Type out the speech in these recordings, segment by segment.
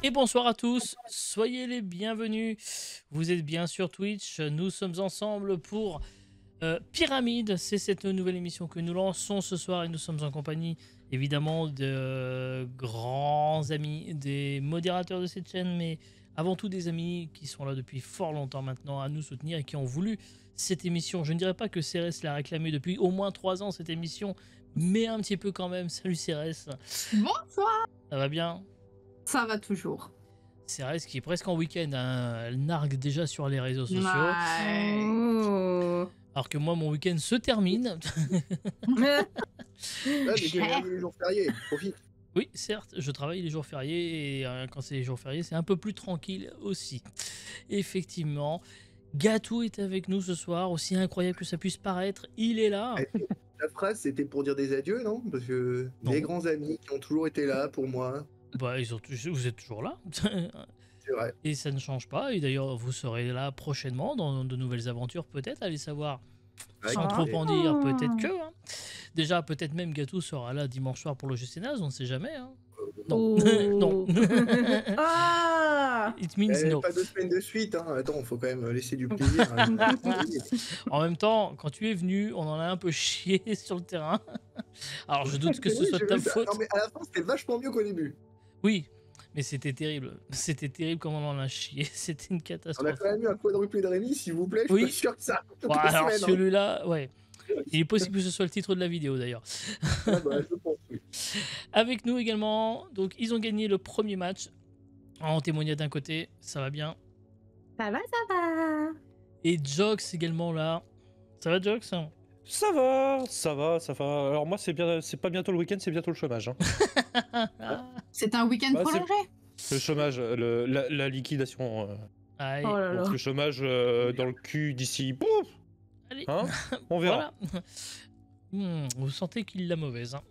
Et bonsoir à tous, soyez les bienvenus. Vous êtes bien sur Twitch, nous sommes ensemble pour Pyramide. C'est cette nouvelle émission que nous lançons ce soir et nous sommes en compagnie évidemment de grands amis, des modérateurs de cette chaîne, mais avant tout des amis qui sont là depuis fort longtemps maintenant à nous soutenir et qui ont voulu cette émission. Je ne dirais pas que Cérès l'a réclamé depuis au moins 3 ans cette émission, mais un petit peu quand même. Salut Cérès, Bonsoir. ça va bien? Ça va toujours. Cérès qui est presque en week-end, hein. Elle nargue déjà sur les réseaux sociaux. Ouais. Oh. Alors que moi, mon week-end se termine. Ouais, mais j'ai regardé les jours fériés, profite. Oui, certes, je travaille les jours fériés et quand c'est les jours fériés, c'est un peu plus tranquille aussi. Effectivement, Gatou est avec nous ce soir, aussi incroyable que ça puisse paraître, il est là. La phrase, c'était pour dire des adieux, non? Parce que Non. des grands amis qui ont toujours été là pour moi, Bah, vous êtes toujours là. c'est vrai. Et ça ne change pas. Et d'ailleurs, vous serez là prochainement dans de nouvelles aventures, peut-être, allez savoir. Avec Sans trop plaisir. en dire, peut-être que. Hein. Déjà, peut-être même Gatou sera là dimanche soir pour le GCNAS, on ne sait jamais. Hein. Non. Non. Ah. It means no. Pas 2 semaines de suite, hein. Attends, faut quand même laisser du plaisir. Hein. En même temps, quand tu es venu, on en a un peu chié sur le terrain. Alors, je doute que ce Oui, soit j'ai ta vu ça. faute. Non, mais à la fin, c'était vachement mieux qu'au début. Oui, mais c'était terrible. C'était terrible comme on en a chié. C'était une On a catastrophe. quand même eu un quadruplé de Rémi, s'il vous plaît. Je Oui. suis pas sûr que ça. Bon, alors, celui-là, ouais. Il est possible que ce soit le titre de la vidéo d'ailleurs. Ah bah, je pense, oui. Avec nous également, donc ils ont gagné le premier match. En témoignage d'un côté, ça va bien. Ça va, ça va. Et Jox également là. Ça va Jox? Ça va, ça va, ça va. Alors moi, c'est pas bientôt le week-end, c'est bientôt le chômage. Hein. C'est un week-end Bah, prolongé. Le chômage, la liquidation. Aïe. Oh là là. Donc le chômage dans le cul d'ici. Pouf, Allez. hein. On verra. Voilà. Vous sentez qu'il l'a mauvaise. Hein.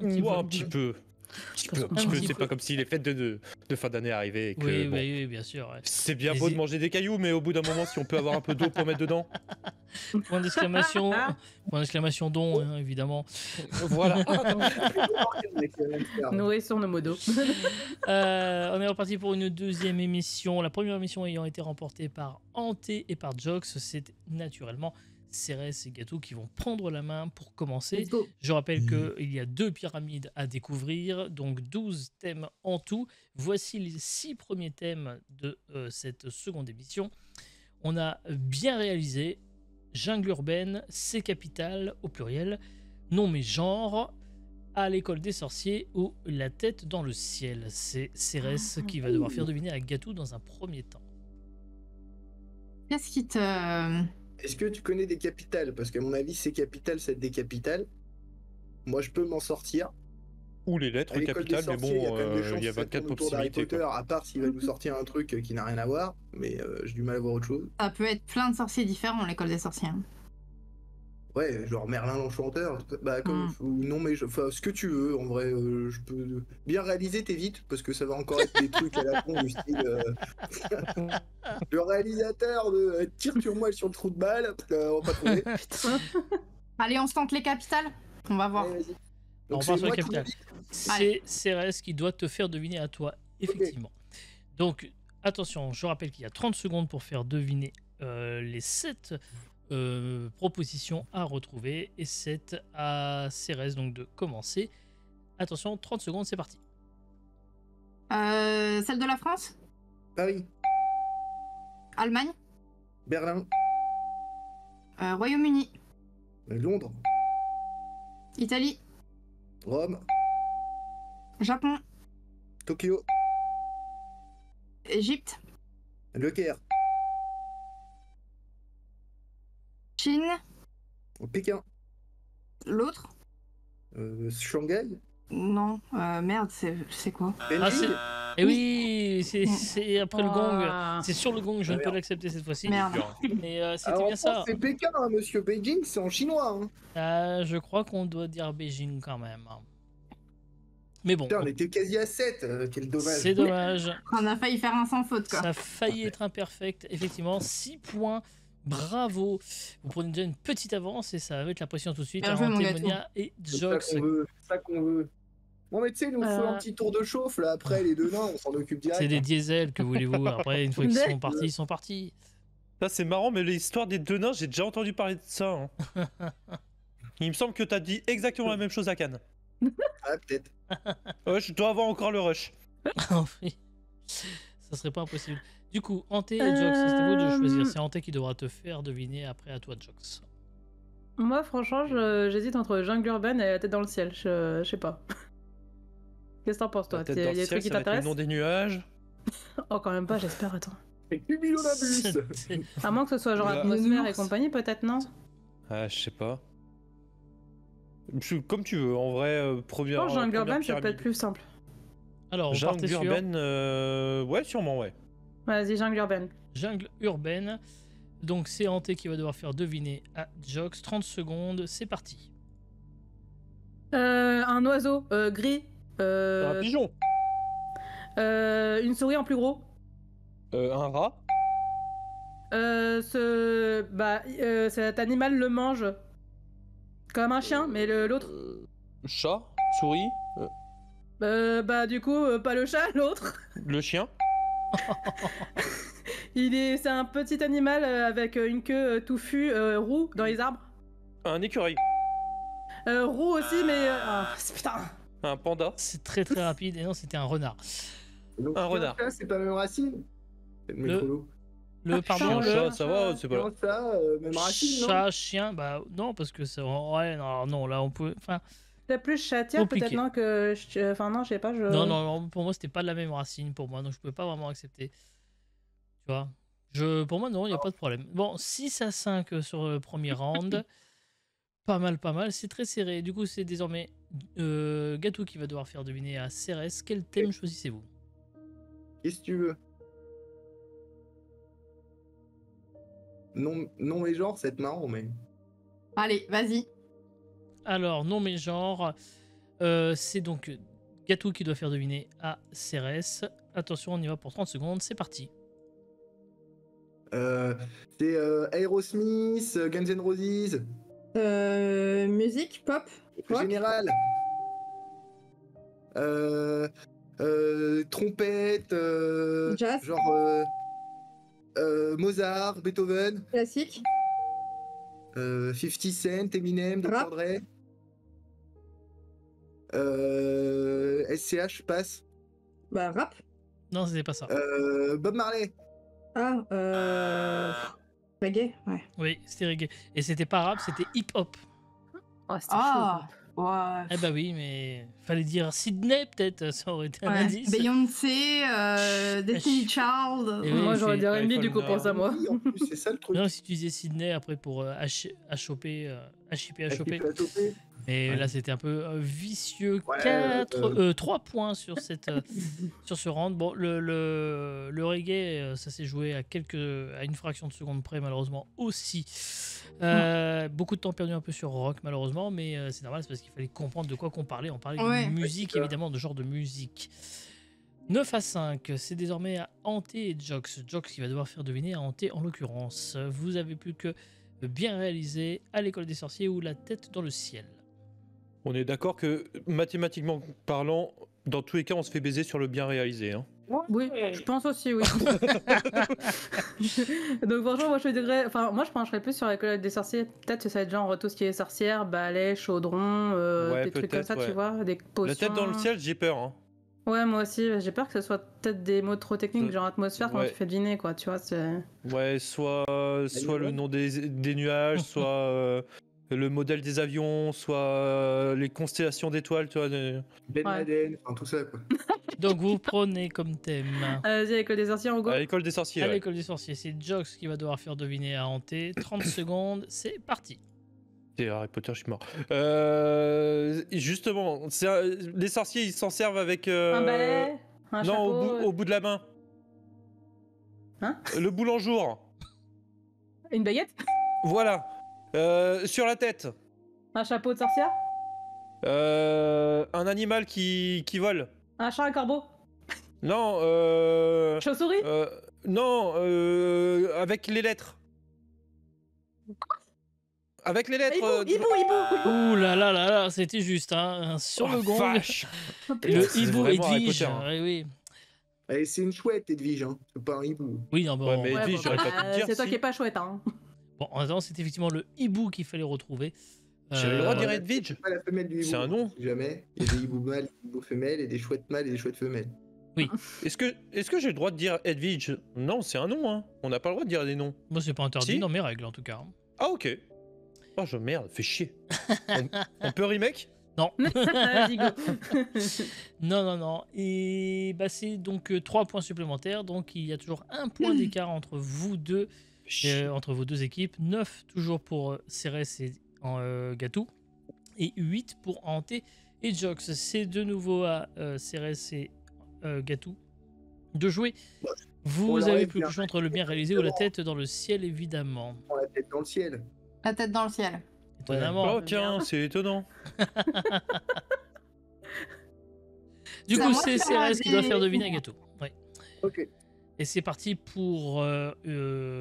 Un petit peu. Un petit peu. petit C'est peu. pas comme si les fêtes de fin d'année arrivaient. Et que, Oui, bon, oui, bien sûr. Ouais. c'est bien Mais beau de manger des cailloux, mais au bout d'un moment, si on peut avoir un peu d'eau pour mettre dedans. Point d'exclamation. Point d'exclamation don, hein, évidemment. Voilà. Nourrissons nos modos. On est reparti pour une deuxième émission. La première émission ayant été remportée par Hanté et par Jox. C'est naturellement Cérès et Gatou qui vont prendre la main pour commencer. Let's go. Je rappelle qu'il y a 2 pyramides à découvrir, donc 12 thèmes en tout. Voici les 6 premiers thèmes de cette seconde émission. On a bien réalisé jungle urbaine, c'est capital au pluriel, nom mais genre, à l'école des sorciers ou la tête dans le ciel. C'est Cérès qui va devoir faire deviner à Gatou dans un premier temps. Qu'est-ce qui te. Est-ce que tu connais des capitales? Parce qu'à mon avis, ces capitales, c'est des capitales. Moi, je peux m'en sortir. Ou les lettres À l'école des capitales, mais sorciers, il y a bon, quand même des chances il y a que ça 24 tourne autour d'Harry possibilités. Potter, Quoi. à part s'il va nous sortir un truc qui n'a rien à voir, mais j'ai du mal à voir autre chose. Ça peut être plein de sorciers différents, l'école des sorciers. Ouais, genre Merlin l'Enchanteur, bah comme, ou non mais enfin ce que tu veux, en vrai, je peux bien réaliser, t'évites, parce que ça va encore être des trucs à la con du style le réalisateur de tire sur moi sur le trou de balle, on va pas trouver. Allez, on se tente les capitales. On va voir. Allez, vas-y. On Donc part c'est sur la moi qui capitale. dis. C'est Cérès qui doit te faire deviner à toi, effectivement. Donc, attention, je rappelle qu'il y a 30 secondes pour faire deviner les 7 propositions à retrouver. Et c'est à Cérès donc de commencer. Attention, 30 secondes, c'est parti. Celle de la France. Paris, Allemagne. Berlin, Royaume-Uni. Londres, Italie. Rome, Japon. Tokyo, Égypte. Le Caire, Chine. Pékin, L'autre. Shanghai, Non. Merde, c'est quoi? Beijing. Et oui, c'est après le gong. Ah. C'est sur le gong, je Ah, ne peux merde. l'accepter cette fois-ci. Merde. Mais c'était Alors, bien en ça. France, c'est Pékin, hein, monsieur. Beijing, c'est en chinois. Hein. Je crois qu'on doit dire Beijing quand même. Mais bon, Putain, on était quasi à 7, quel dommage. c'est dommage. On a failli faire un sans faute, quoi. Ça a failli être imperfect. Effectivement, 6 points. Bravo. Vous prenez déjà une petite avance et ça va mettre la pression tout de suite. Bien Alors, joué, mon Témonia et C'est ça Jox. qu'on veut, c'est ça qu'on veut. Bon, mais tu sais, il nous faut un petit tour de chauffe, là, après, les deux nains, on s'en occupe direct. C'est des hein. diesels, que voulez-vous. Après, une fois qu'ils sont partis, ils sont partis. Ça, c'est marrant, mais l'histoire des deux nains, j'ai déjà entendu parler de ça. Hein. Il me semble que t'as dit exactement la même chose à Cannes. Ah, peut-être. Ouais, je dois avoir encore le rush. Oui. Ça serait pas impossible. Du coup, Ante et Jox, c'est à vous de choisir. C'est Ante qui devra te faire deviner après à toi, Jox. Moi, franchement, j'hésite entre jungle urbaine et la tête dans le ciel. Je sais pas. Qu'est-ce que t'en penses, toi? La tête Il y dans a le des ciel, trucs qui ça va être le t'intéressent? nom des nuages. Oh, quand même pas, j'espère, attends. Et Cumulonimbus. C'est- À moins que ce soit genre Oula. atmosphère et Ours. compagnie, peut-être, non? Ah, je sais pas. Comme tu veux, en vrai, Je première. pense que jungle première urbaine, ça peut pyramide. être plus simple. Alors, on partait Jungle sur urbaine, ouais, sûrement, ouais. Vas-y, jungle urbaine. jungle urbaine. Donc, c'est Ante qui va devoir faire deviner à Jox. 30 secondes, c'est parti. Un oiseau gris. Un pigeon. Une souris en plus gros. Un rat. Cet animal le mange. Comme un chien, mais l'autre. Chat. Souris. Du coup, pas le chat, l'autre. Le chien. C'est un petit animal avec une queue touffue, roux dans les arbres. Un écureuil. Roux aussi, mais. Putain! Un panda. C'est très très rapide. Et non, c'était un renard. Donc, Un chien, renard. chat, c'est pas même racine. C'est le métrolo. Le putain, pardon, Chien, le chat, ça va, c'est pas. Non, ça, même racine, non chat, chien, bah non, parce que c'est. Ouais, non, là on peut. Enfin, C'est plus chatière, Compliqué. peut-être, non? Enfin, non, je sais pas. non, pour moi, c'était pas de la même racine pour moi, donc je pouvais pas vraiment accepter. Tu vois pour moi, non, il n'y a pas de problème. Bon, 6 à 5 sur le premier round. Pas mal, c'est très serré. Du coup, c'est désormais Gatou qui va devoir faire deviner à Cérès. Quel thème choisissez-vous? Qu'est-ce que tu veux Non, mais genre, c'est marrant, mais. Allez, vas-y. Alors, non mais genre, c'est donc Gatou qui doit faire deviner à Cérès. Attention, on y va pour 30 secondes, c'est parti. C'est Aerosmith, Guns N' Roses, Musique, pop, rock. Général. Trompette, Jazz. genre Mozart, Beethoven, Classique. 50 Cent, Eminem, Dr. Rap. Dre. SCH passe. Bah, rap. Non, c'était pas ça. Bob Marley. Reggae, ouais. Oui, c'était reggae. Et c'était pas rap, c'était hip-hop. Oh, c'était Ah, chaud. ouais. Eh bah oui, mais fallait dire Sydney peut-être, ça aurait été un Ouais. indice. Beyoncé, Destiny Child. Et oui, Moi, j'aurais c'est dit R&B, du iPhone coup, pense à moi. Oui, en plus, c'est ça le truc. Non, si tu disais Sydney après pour HOP, HIP. La topée. Mais Ouais. là, c'était un peu vicieux. Ouais, 3 points sur, sur ce round. Bon, le reggae, ça s'est joué à une fraction de seconde près, malheureusement, aussi. Beaucoup de temps perdu un peu sur rock, malheureusement, mais c'est normal, c'est parce qu'il fallait comprendre de quoi qu'on parlait. On parlait Ouais. de musique, c'est ça. évidemment, de genre de musique. 9 à 5, c'est désormais à Ante et Jox. Jox qui va devoir faire deviner à Ante en l'occurrence. Vous avez plus que bien réalisé à l'école des sorciers ou la tête dans le ciel. On est d'accord que mathématiquement parlant, dans tous les cas, on se fait baiser sur le bien réalisé. Hein. Oui, je pense aussi, oui. Donc franchement, moi je dirais, enfin moi je pencherais plus sur la collecte des sorciers. Peut-être que ça va être genre tout ce qui est sorcière, balai, chaudron, Ouais, des trucs comme ça, peut-être, tu ouais. vois, des potions. La tête dans le ciel, j'ai peur. Hein. Ouais, moi aussi, j'ai peur que ce soit peut-être des mots trop techniques, genre atmosphère quand Ouais. tu fais deviner, quoi, tu vois. Ouais, soit le nom des nuages, soit le modèle des avions, soit les constellations d'étoiles, tu vois. Ben Ouais. Laden, enfin tout ça quoi. Donc vous prenez comme thème Vas-y, avec des sorciers, on go. À l'école des sorciers. à Ouais. l'école des sorciers. C'est Jox qui va devoir faire deviner à Ante. 30 secondes, c'est parti. C'est Harry Potter, je suis mort. Justement, les sorciers, ils s'en servent avec. Un balai, un Non, chapeau, au bout de la main. Hein? Le boulangeour. une baguette, Voilà. Sur la tête. un chapeau de sorcière, Un animal qui vole. un chat, un corbeau, Non, chauve-souris, non, avec les lettres. Avec les lettres. Hibou. Ouh là là là là, c'était juste, hein, sur le gong. Vache. Le C'est hibou vraiment Harry Edwige. Potter, hein. Oui. Eh, c'est une chouette, Edwige, hein. C'est pas un hibou. Oui, non, bon. Ouais, mais Edwige, bon, j'aurais pas pu te dire. c'est toi si. qui est pas chouette, hein. Bon, en attendant, c'est effectivement le hibou qu'il fallait retrouver. J'avais le droit de dire Ouais, Edwige. c'est pas la femelle du hibou. C'est un nom. Si jamais. Il y a des hiboux mâles, des hiboux femelles, et des chouettes mâles et des chouettes femelles. Est-ce que j'ai le droit de dire Edwige? Non, c'est un nom, hein. On n'a pas le droit de dire des noms. Moi, c'est pas interdit Si. dans mes règles, en tout cas. Ah, ok. Oh, merde, fais chier. on peut remake? Non. Vas-y, go. Non. Et bah, c'est donc 3 points supplémentaires. Donc, il y a toujours un point d'écart entre vous deux. Entre vos deux équipes, 9 toujours pour Cérès et Gatou, et 8 pour Hanté et Jox. C'est de nouveau à Cérès et Gatou de jouer. Vous On avez l'aurait plus bien le choix entre le bien réalisé ou la tête dans le ciel, évidemment. On la tête dans le ciel. La tête dans le ciel. Étonnamment. Oh, tiens, c'est étonnant. Du C'est à coup, moi c'est de faire Cérès qui doit des- faire deviner à Gatou. Ouais. Ok. Et c'est parti pour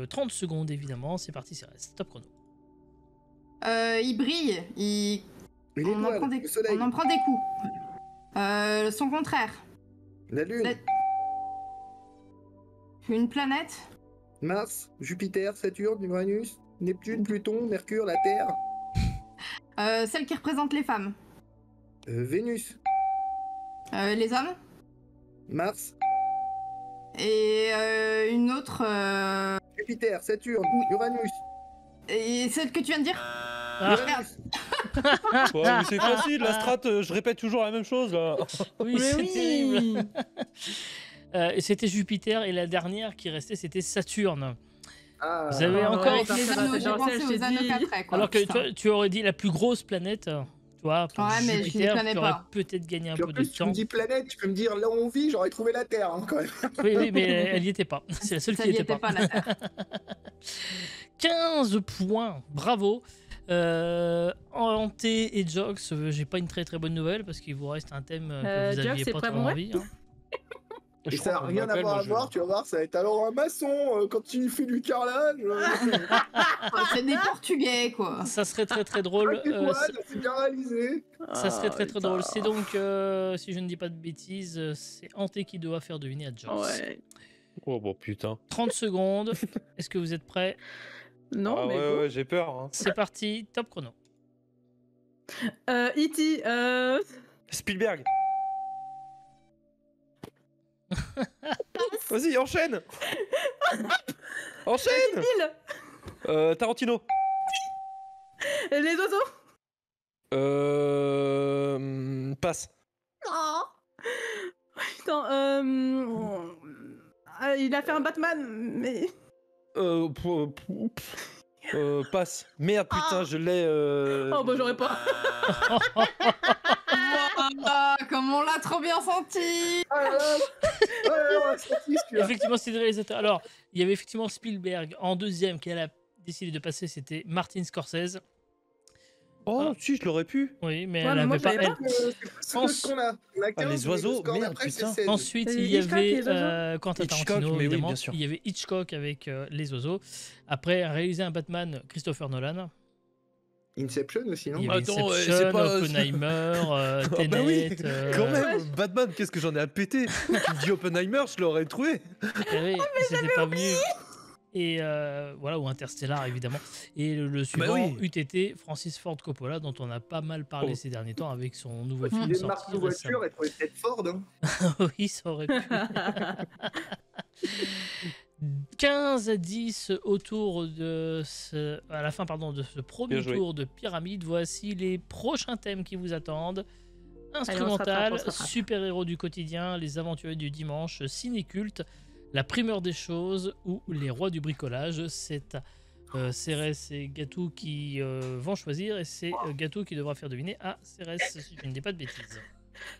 30 secondes, évidemment. C'est parti, Cérès. Top chrono. Il brille. Mais On en l'étoile, prend des... le soleil, On en prend des coups. Son contraire. la lune, La- Une planète. Mars, Jupiter, Saturne, Uranus, Neptune, Pluton, Mercure, la Terre, Celle qui représente les femmes. Vénus, Les hommes. Mars, Et une autre. Jupiter, Saturne, Uranus, Et celle que tu viens de dire. Ah. Uranus. Ouais, mais c'est facile, la strat, je répète toujours la même chose, là. Oui, Mais c'est oui. terrible. Et c'était Jupiter et la dernière qui restait, c'était Saturne. Ah, Vous avez encore- Avec les ça, anneaux, c'est j'ai dans le pensé ciel, je aux t'ai anneaux dit. qu'après, quoi. Alors que Putain. tu aurais dit la plus grosse planète, tu vois, pour Ouais, mais je les Jupiter, connais tu aurais pas. peut-être gagné un Puis en peu de plus, tu temps. me dis planète, tu peux me dire là où on vit, j'aurais trouvé la Terre, hein, quand même. Oui, mais elle y était pas. C'est la seule Ça qui n'y y était était pas. pas, la Terre. 15 points, bravo. Hanté et Jox, j'ai pas une très très bonne nouvelle parce qu'il vous reste un thème que vous Jox, aviez c'est pas pas trop bon, ouais. envie. Hein. Et Je ça n'a crois qu'on rien à m'appelle, voir moi, à voir, tu vas voir, ça va être alors un maçon, quand tu fais du carrelage. C'est des Portugais, quoi. Ça serait très très drôle. C'est bien réalisé. Ça serait très très putain. drôle. C'est donc, si je ne dis pas de bêtises, c'est Hanté qui doit faire deviner à Jox. Ouais. Oh, bon, putain. 30 secondes. Est-ce que vous êtes prêts? Non, Ah, mais ouais, go. ouais, j'ai peur. Hein. C'est parti, top chrono. E.T. Spielberg. Vas-y, enchaîne. Enchaîne. Bill. Tarantino. Les oiseaux. Passe. Oh. Putain, il a fait un Batman, mais... Passe. Merde, putain, je l'ai. Oh bah j'aurais pas. Ah, comme on l'a trop bien senti. Ah là là. Ouais, ouais, c'est sorti, celui-là. Effectivement, c'est des réalisateurs. Alors, il y avait effectivement Spielberg en deuxième qu'elle a décidé de passer, c'était Martin Scorsese. Oh, si, je l'aurais pu. Oui, mais Ouais, elle mais moi, avait pas. je l'avais elle- C'est ce qu'on a. On a 15, les mais le oiseaux, score merde, d'après, c'est putain. 16. Ensuite, Et il y Hitchcock, avait les oiseaux Quentin Hitchcock, Tarantino, mais oui, évidemment. bien sûr. Il y avait Hitchcock avec Les Oiseaux. Après, a réalisé un Batman, Christopher Nolan. Inception aussi, non Il y avait Attends, Inception, c'est pas- Oppenheimer, Ah Tenet. bah oui, quand euh, même, Batman, qu'est-ce que j'en ai à péter. Tu me dis Oppenheimer, je l'aurais trouvé. oui, c'était pas venu. Et voilà, ou Interstellar, évidemment. Et le suivant oui. eût été Francis Ford Coppola, dont on a pas mal parlé Oh. ces derniers temps avec son nouveau film Il est sorti marque de voiture et trouvé peut-être Ford. Hein. oui, ça aurait pu. 15 à 10 autour de à la fin de ce premier Bien joué. tour de pyramide. Voici les prochains thèmes qui vous attendent. on se Instrumental, rattrape. super-héros du quotidien, les aventuriers du dimanche, ciné-culte, la primeur des choses ou les rois du bricolage. C'est Cérès et Gatou qui vont choisir et c'est Gatou qui devra faire deviner à Cérès, si je ne dis pas de bêtises.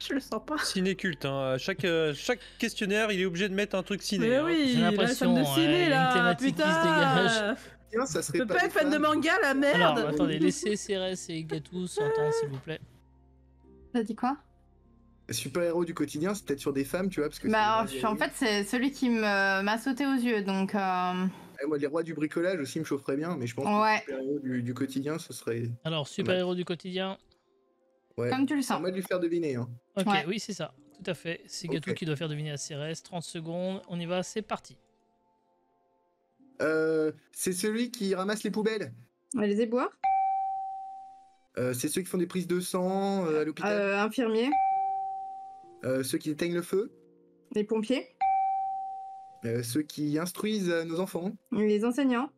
Je le sens pas. Ciné-culte, hein. Chaque questionnaire, il est obligé de mettre un truc ciné. Mais hein. oui, J'ai la l'impression, fan de ouais, ciné il y a une là, thématique qui se dégage. putain. Tiens, ça Je serait peux pas pas des être fan de fans. manga, la merde. Alors, attendez, laissez Cérès et Gatou s'entendre, s'il vous plaît. T'as dit quoi? Super-héros du quotidien, c'est peut-être sur des femmes, tu vois, parce que Bah, c'est- en fait, c'est celui qui m'a sauté aux yeux, donc... Moi, les rois du bricolage aussi me chaufferaient bien, mais je pense Ouais. que les super-héros du quotidien, ce serait. Alors, super-héros du quotidien. Ouais. Comme tu le sens. À moi de lui faire deviner. Hein. Ok, Ouais. oui, c'est ça. Tout à fait. C'est Gatou Ok. qui doit faire deviner à Cérès. 30 secondes. On y va, c'est parti. C'est celui qui ramasse les poubelles. Les éboueurs, C'est ceux qui font des prises de sang à l'hôpital. infirmiers, Ceux qui éteignent le feu. les pompiers, Ceux qui instruisent nos enfants. les enseignants,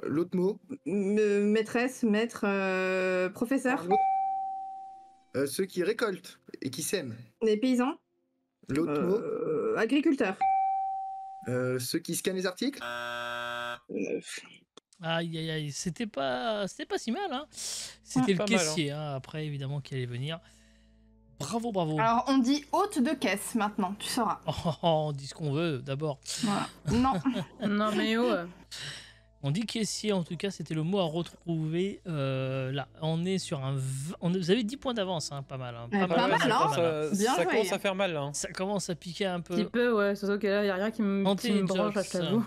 L'autre mot. maîtresses, maîtres, professeurs, Ceux qui récoltent et qui sèment. les paysans, L'autre mot. agriculteurs. Ceux qui scannent les articles. Aïe, aïe, aïe. C'était pas si mal, hein. C'était le Pas mal, caissier, hein, après, évidemment, qui allait venir. Bravo, bravo. Alors, on dit hôte de caisse maintenant, tu sauras. Oh, on dit ce qu'on veut, d'abord. Voilà. Non. Non, mais oh. On dit caissier, en tout cas, c'était le mot à retrouver. Là, on est sur un... Vous avez 10 points d'avance, hein, pas mal. Hein. Pas mal, c'est hein. mal, Bien ça joué. commence à faire mal là. Hein. Ça commence à piquer un Un peu. petit peu, ouais. Surtout que là, y a rien qui me branche, Jokes. je t'avoue.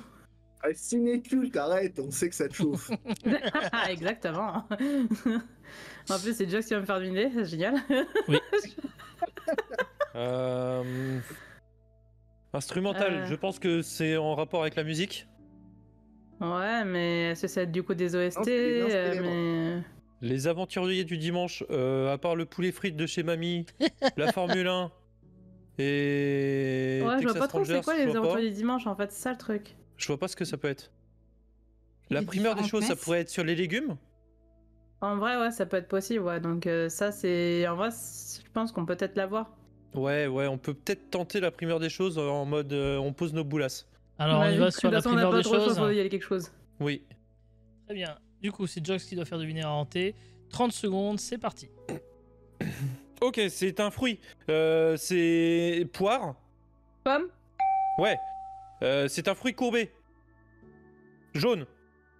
Ciné-culte, arrête, on sait que ça te chauffe. Exactement. En plus, c'est Jox qui va me faire deviner, c'est génial. Instrumental, je pense que c'est en rapport avec la musique. Ouais, mais est-ce que ça va être du coup des OST Non, c'est des instruments. mais... Les aventuriers du dimanche, à part le poulet frites de chez Mamie, la Formule 1 et Ouais, je vois Texas pas trop c'est Rangers, quoi je les vois pas. aventures du dimanche en fait, c'est ça le truc. Je vois pas ce que ça peut être. La Les primeur des différentes choses, ça messes. pourrait être sur les légumes. En vrai, ouais, ça peut être possible, ouais. Donc ça, c'est... En vrai, je pense qu'on peut peut-être l'avoir. Ouais, on peut peut-être tenter la primeur des choses en mode on pose nos boulasses. Alors, on y va sur la primeur des choses. Il y a quelque chose. Oui. Très bien. Du coup, c'est Jox qui doit faire deviner à hanté. 30 secondes, c'est parti. Ok, c'est un fruit. C'est poire. Pomme, Ouais. C'est un fruit courbé. Jaune.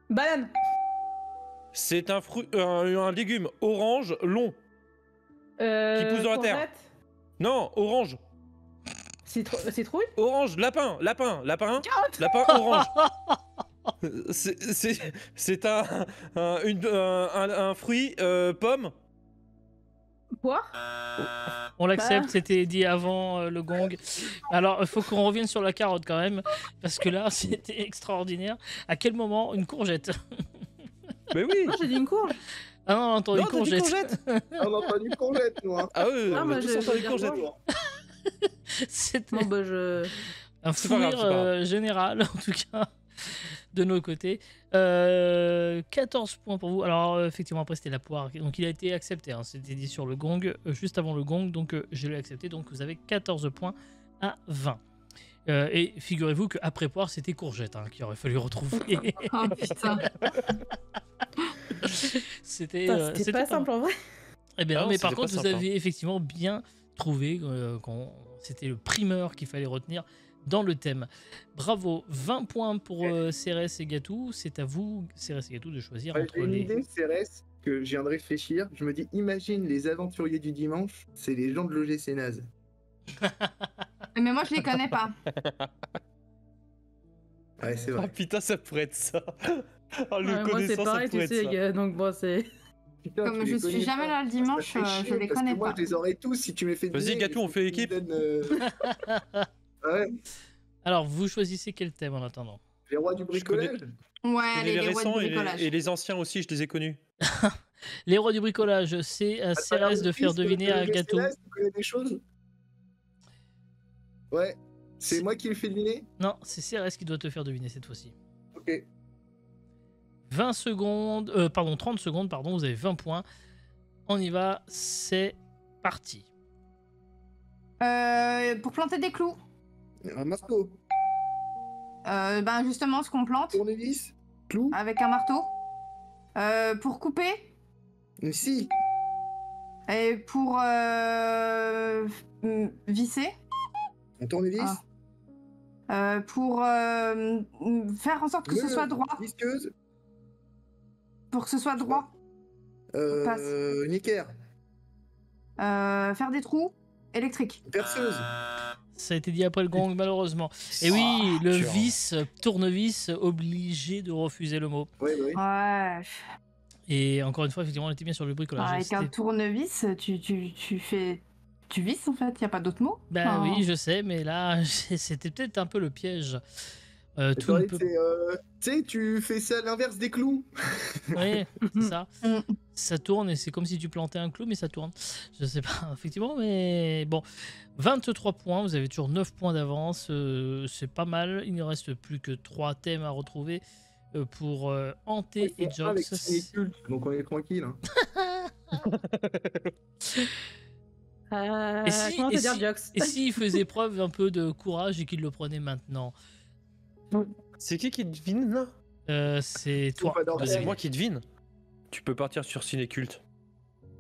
banane, C'est un fruit, un légume orange long. Qui pousse dans la terre. courgette, Non, orange. citrouille, Orange, lapin, orange. C'est un fruit, pomme. poire. On l'accepte, c'était dit avant le gong. Alors, il faut qu'on revienne sur la carotte quand même, parce que là, c'était extraordinaire. À quel moment une courgette? Mais oui. Non, j'ai dit une courge. Ah non, on entend une Non, t'as dit courgette. On a entendu courgette, nous. Hein. Ah ouais, Ah, on moi, a tous j'ai entendu dit courgette. courge. C'était Bon, bah, je... un C'est fou pas grave, rire c'est pas grave. général, en tout cas, de nos côtés. 14 points pour vous. Alors, effectivement, après, c'était la poire. Donc, il a été accepté. Hein. C'était dit sur le gong, juste avant le gong. Donc, je l'ai accepté. Donc, vous avez 14 points à 20. Et figurez-vous qu'après poire, c'était courgette hein, qu'il aurait fallu retrouver. Oh putain. C'était C'était pas simple en vrai. Eh bien, Ah non, non, mais par c'était pas contre, vous simple, avez effectivement bien trouvé. C'était le primeur qu'il fallait retenir dans le thème. Bravo, 20 points pour Cérès et Gatou. C'est à vous, Cérès et Gatou, de choisir entre J'ai une les... idée, Cérès, que je viens de réfléchir. Je me dis, imagine les aventuriers du dimanche, c'est les gens de l'OGC Naze. Mais moi, je les connais pas. Ouais, c'est Ah vrai. putain, ça pourrait être ça. Oh, le Moi, c'est connaissant, pareil, ça pourrait tu être sais, ça. gars, donc bon, c'est... Putain, Comme tu je les suis connais jamais pas. là le dimanche, Ça fait je chier, les parce connais que moi, pas. je les aurais tous si tu me fais Vas-y, deviner, Gatou, mais on faut fait que tu me équipe. donnes, Ouais, Alors, vous choisissez quel thème en attendant? les rois du bricolage. Ouais, Je connais allez, les les rois récents du bricolage. et les anciens aussi, je les ai connus. Les rois du bricolage, c'est à Cérès de faire deviner à Gatou. Tu connais des choses. Ouais, c'est moi qui le fais deviner. Non, c'est Cérès qui doit te faire deviner cette fois-ci. Ok. 20 secondes, 30 secondes, pardon, vous avez 20 points. On y va, c'est parti. Pour planter des clous. Un marteau, Ben justement, ce qu'on plante tournevis, clou, avec un marteau. Pour couper. une scie, Et pour visser. un tournevis, Pour faire en sorte que ce soit droit. visqueuse, Pour que ce soit droit. Passe. une équerre, Faire des trous électriques. une perceuse. Ça a été dit après le gong, malheureusement. Et oui, le dur. vice, tournevis, obligé de refuser le mot. Ouais, ouais. Ouais. Et encore une fois, effectivement, on était bien sur le bricolage. Avec un C'était- tournevis, tu fais. Tu visses en fait, y a pas d'autre mot. Ben Oh. oui, je sais, mais là, c'était peut-être un peu le piège. Tout ne Attendez, peut... Tu sais, tu fais ça à l'inverse des clous. Oui, c'est ça. Mm. Ça tourne et c'est comme si tu plantais un clou, mais ça tourne. Je sais pas, effectivement, mais bon. 23 points, vous avez toujours 9 points d'avance. C'est pas mal. Il ne reste plus que 3 thèmes à retrouver pour Hanté et Avec Jox. Cinéculte, donc on est tranquille. Hein. Et si- Comment et te dire, si- Jox? Et s'il faisait preuve un peu de courage et qu'il le prenait maintenant? C'est qui devine là C'est toi. pas d'ordre. C'est Deuxième. moi qui devine. Tu peux partir sur Cinéculte.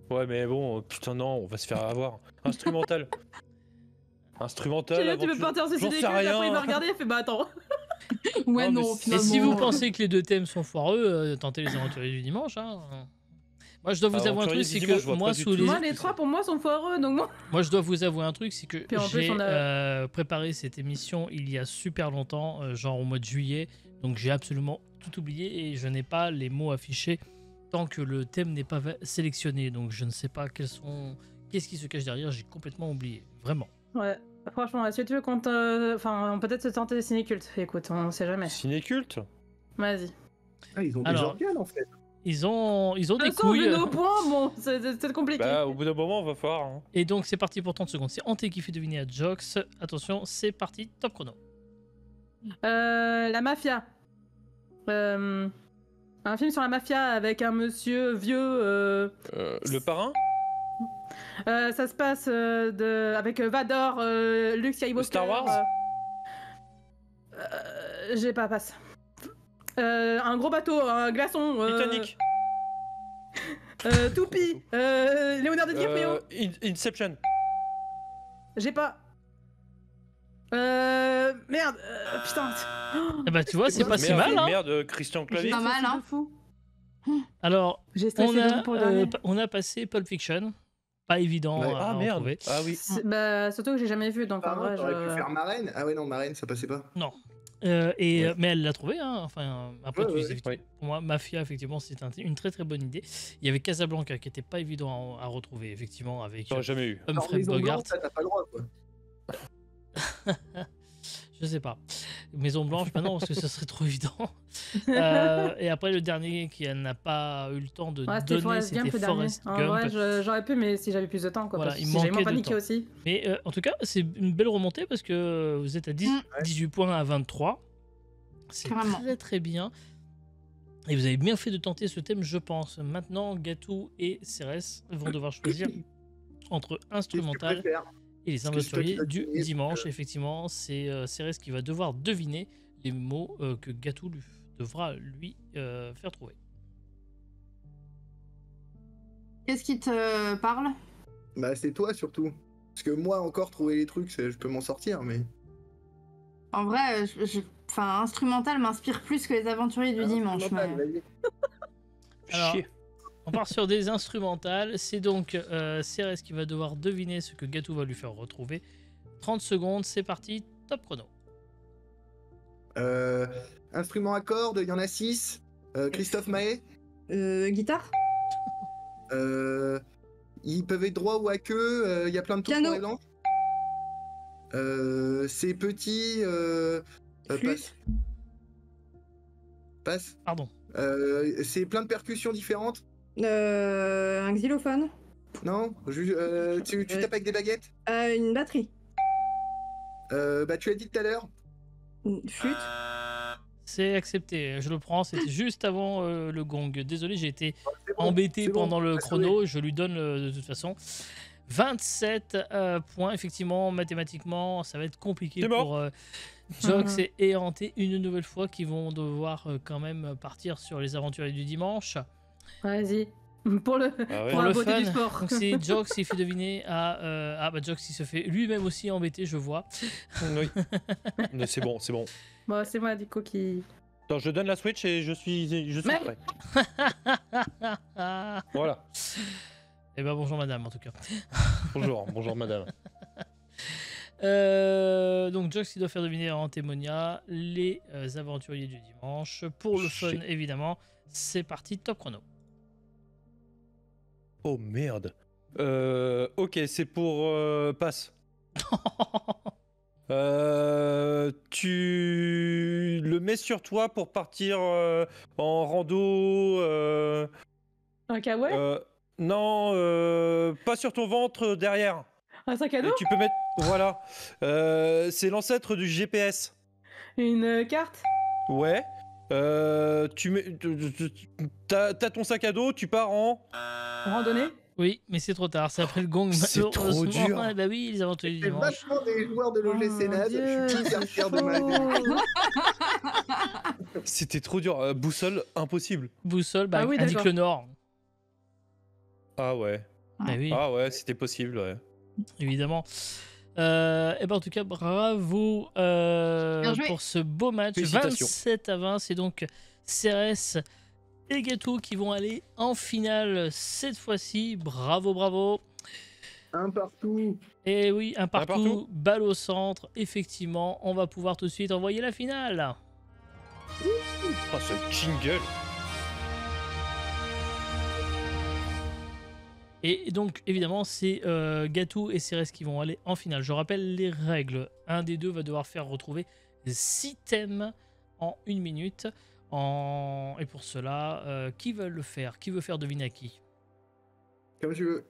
Ouais, mais bon, putain, non, on va se faire avoir. Instrumental. Instrumental, Tu peux aventure- partir sur j'en ses sais après il m'a rien. regardé, il fait bah attends. Ouais, Non, mais non, c'est- Et finalement. si vous pensez que les deux thèmes sont foireux, tentez les aventuriers du dimanche. Hein. Moi, je dois vous avouer un Aventuriers truc, du c'est dimanche, je que vois moi, pas du sous tout. les... Moi les trois pour moi sont foireux donc bon. Moi, je dois vous avouer un truc, c'est que Puis en plus, j'ai on a- préparé cette émission il y a super longtemps, genre au mois de juillet. Donc, j'ai absolument tout oublié et je n'ai pas les mots affichés tant que le thème n'est pas sélectionné. Donc, je ne sais pas qu'est-ce qui se cache derrière. J'ai complètement oublié, vraiment. Ouais. Franchement, si tu veux qu'on enfin peut-être se tenter des cinécultes. Écoute, on sait jamais. Cinéculte Vas-y. Ah, ils ont des Alors, organes en fait. Ils ont des Ce sont couilles. de nos points, bon, c'est compliqué. Bah, au bout d'un moment, on va falloir. Hein. Et donc, c'est parti pour 30 secondes. C'est Hanté qui fait deviner à Jox. Attention, c'est parti, top chrono. La mafia. Un film sur la mafia avec un monsieur vieux. Le parrain Ça se passe avec Vador, Luke Skywalker. Star Wars J'ai pas passe. Un gros bateau, un glaçon. Titanic Toupie. Leonardo DiCaprio. Inception J'ai pas. Merde. Putain. Eh bah, tu vois, c'est pas si Merde, mal. Hein. Merde, Christian Clavier. Pas mal, hein. Fou. Alors, J'ai stressé de ouf pour le dernier. on a passé Pulp Fiction. Pas évident Ouais. à Ah merde. retrouver. Ah oui. Bah, surtout que j'ai jamais vu, donc en Par vrai, contre, t'aurais pu je... faire Marraine. Ah ouais, non, Marraine, ça passait pas. Mais elle l'a trouvé. Hein. Enfin, après, Ouais, tu ouais, dis, ouais. effectivement, pour moi, Mafia, effectivement, c'est une très très bonne idée. Il y avait Casablanca qui était pas évident à retrouver, effectivement, avec J'aurais jamais eu. Alors, Humphrey Maison Bogart. Blanche, ça, t'as pas le droit, quoi. Je sais pas. Maison Blanche, maintenant, parce que ce serait trop évident. Et après, le dernier qui n'a pas eu le temps de Ouais, c'était donner, Forrest Gump c'était le dernier. Forrest En Gump. vrai, j'aurais pu, mais si j'avais plus de temps, quoi. Voilà, Parce il que si j'avais manquait moins de paniqué temps. aussi. Mais en tout cas, c'est une belle remontée parce que vous êtes à 18 points à 23. C'est Carrément. très très bien. Et vous avez bien fait de tenter ce thème, je pense. Maintenant, Gatou et Cérès vont devoir choisir entre Qu'est-ce que tu instrumental préfères et les Est-ce que c'est toi qui aventuriers vas du deviner, dimanche. Effectivement, c'est Cérès qui va devoir deviner les mots que Gatou devra lui faire trouver. Qu'est-ce qui te parle? Bah, c'est toi surtout. Parce que moi, encore, trouver les trucs, je peux m'en sortir, mais. En vrai, enfin, instrumental m'inspire plus que les aventuriers du dimanche. Instrumental, Mais... vas-y. Alors, Chier. on part sur des instrumentales. C'est donc Cérès qui va devoir deviner ce que Gatou va lui faire retrouver. 30 secondes, c'est parti, top chrono. Instrument à cordes, il y en a 6. Christophe Maé. Guitare. Ils peuvent être droits ou à queue. Il y a plein de trucs Piano. par exemple. C'est petit. Flûte. Passe. Pardon. C'est plein de percussions différentes. Un xylophone. Non tu tapes avec des baguettes. Une batterie. Bah tu l'as dit tout à l'heure. Une flûte. C'est accepté, je le prends. C'était juste avant le gong. Désolé, j'ai été C'est bon, embêté c'est bon, pendant le passe chrono. Je lui donne de toute façon 27 points. Effectivement, mathématiquement, ça va être compliqué C'est mort. pour Jox et Hanté une nouvelle fois qui vont devoir quand même partir sur les aventuriers du dimanche. Vas-y. Pour le... Ah ouais. Pour Pour la le beauté fun. du sport. Donc c'est Jox qui fait deviner à Jox il se fait lui-même aussi embêter, je vois. Oui. Mais c'est bon, c'est bon. Bon, c'est moi, du coup, qui... Attends, je donne la Switch et je suis Mais- prêt. Voilà. Eh ben bonjour madame en tout cas. Bonjour, bonjour madame. Donc Jox, il doit faire deviner à Antémonia les aventuriers du dimanche. Pour le fun, évidemment, c'est parti, top chrono. Oh merde. Ok, c'est pour passe. Tu le mets sur toi pour partir en rando. Un kawaii? Non, pas sur ton ventre, derrière. Un sac à Et dos? tu peux mettre. Voilà. C'est l'ancêtre du GPS. Une carte? Ouais. Tu mets. T'as ton sac à dos, tu pars en. Randonnée? Oui, mais c'est trop tard, c'est après le gong. C'est trop malheureusement. dur. Ah, bah oui, les aventuriers du C'est dimanche. vachement des joueurs de l'OGC Oh, NAD. Dieu, Je suis hyper c'est fier de ma vie. chaud. C'était trop dur. Boussole, impossible. Boussole, bah, Ah oui, indique d'accord. le nord. Ah ouais. Bah oui, Ah ouais, c'était possible, ouais. évidemment. Et ben en tout cas, bravo Bien joué. pour ce beau match. Félicitations. 27-20, c'est donc Cérès et Gato qui vont aller en finale cette fois-ci. Bravo, bravo. Un partout. Et oui, un partout, partout. balle au centre. Effectivement, on va pouvoir tout de suite envoyer la finale. Oh, ce jingle. Et donc, évidemment, c'est Gatou et Cérès qui vont aller en finale. Je rappelle les règles. Un des deux va devoir faire retrouver 6 thèmes en 1 minute. Et pour cela, qui veut le faire? Qui veut faire deviner à qui? Comme tu veux.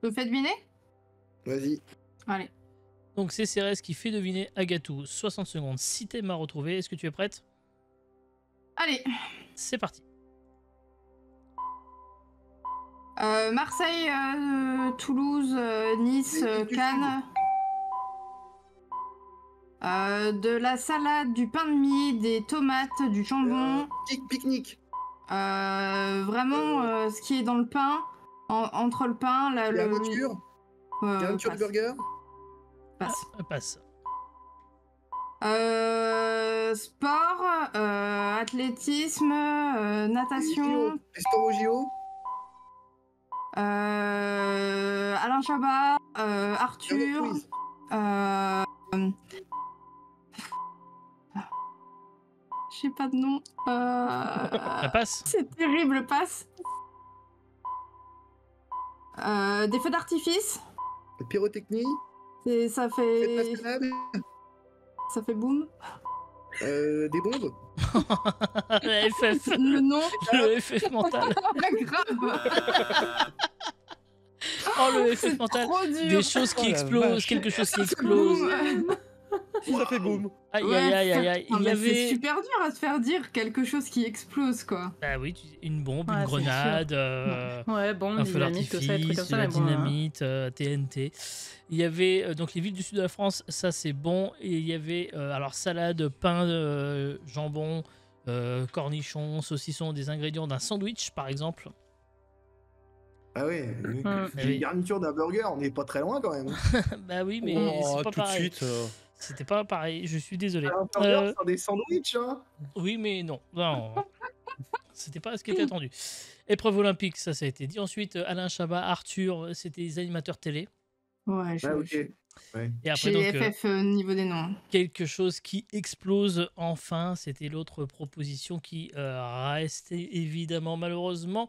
Je fais deviner? Vas-y. Allez. Donc, c'est Cérès qui fait deviner à Gatou. 60 secondes, 6 thèmes à retrouver. Est-ce que tu es prête? Allez. C'est parti. Marseille, Toulouse, Nice, Les du Cannes. De la salade, du pain de mie, des tomates, du jambon. Pique-nique. Vraiment, ce qui est dans le pain, entre le pain, La voiture. Garniture de passe. burger. Passe. Passe. Sport, athlétisme, natation. Sport au JO. Alain Chabat, Arthur. Quiz. Je sais pas de nom. Ça passe. C'est terrible, passe. Des feux d'artifice. Pyrotechnie. Ça Fête fait. nationale. Ça fait boum. Des bombes. Le FF. Le nom. Le FF mental. Grave. Oh, le FF C'est mental. trop dur. Des choses qui Oh la explosent, vache. quelque chose qui explose. Ça fait boum. Aïe, Ouais, aïe, aïe, aïe, aïe. non, Il y mais C'est avait. super dur à se faire dire quelque chose qui explose, quoi. Ah oui, une bombe, Ouais, une c'est grenade, Ouais, bon, un feu dynamite, tout ça, des trucs d'artifice, comme de la ça, mais bon, hein. dynamite, TNT. Il y avait donc les villes du sud de la France, ça c'est bon. Et il y avait alors salade, pain, jambon, cornichons, saucissons, des ingrédients d'un sandwich par exemple. Ah ouais. Oui. Les garnitures d'un burger, on n'est pas très loin quand même. Bah oui, mais Oh, c'est pas tout de pareil. suite. C'était pas pareil, je suis désolé. Un burger, c'est des sandwichs, hein. Oui, mais non. Non. C'était pas ce qui était attendu. Épreuve olympique, ça a été dit. Ensuite, Alain Chabat, Arthur, c'était des animateurs télé. Ouais, Ah ok. Et après, Chez donc, les FF, niveau des noms. quelque chose qui explose enfin. C'était l'autre proposition qui restait évidemment, malheureusement.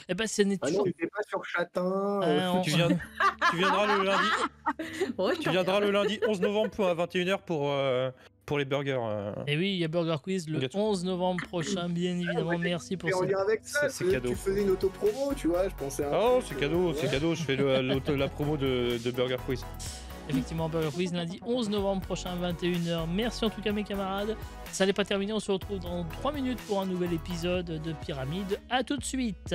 Eh ben, ce n'est Ah non, toujours on n'était pas sur Châtain. Ah non. Tu viendras le lundi. Ouais, Tu viendras le lundi 11 novembre à 21h pour les burgers. Et oui, il y a Burger Quiz le Gâteau. 11 novembre prochain, bien évidemment. Merci pour Et en ça. lien avec ça, C'est peut-être cadeau. tu faisais une auto-promo, tu vois, je pensais à... Oh, c'est cadeau, c'est cadeau. Je fais la promo de Burger Quiz. Effectivement, Burger Quiz lundi 11 novembre prochain, 21h. Merci en tout cas, mes camarades. Ça n'est pas terminé, on se retrouve dans 3 minutes pour un nouvel épisode de Pyramide. À tout de suite.